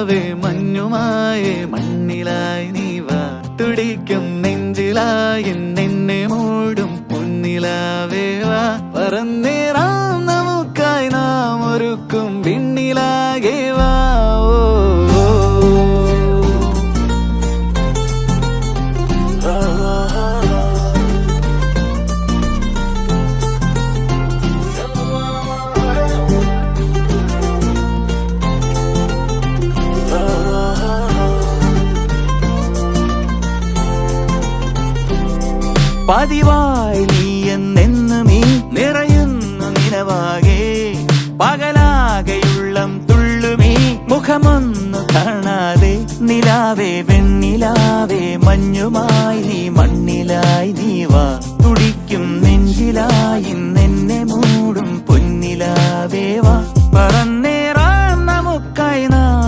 നിലാവേ മഞ്ഞുമായേ മണ്ണിലായി നീ വാ തുടിക്കും നെഞ്ചിലായി നിന്നെ മൂടും പൊന്നിലാവേ വാ പറന്നേറാം നമുക്കായി നാം ഒരുക്കും പിന്നിലാകെ വാ പതിവായി നീ എന്നെന്നും ഈ നിറയുന്നു നിലവാകെ പകലാകെയുള്ളം തുള്ളുമീ മുഖമൊന്നു കാണാതെ നിലാവേ വെണ്ണിലാവേ മഞ്ഞുമായി നീ മണ്ണിലായി നീ വാ തുടിക്കും നെഞ്ചിലായി നിന്നെ മൂടും പൊന്നിലാവേ വാ പറന്ന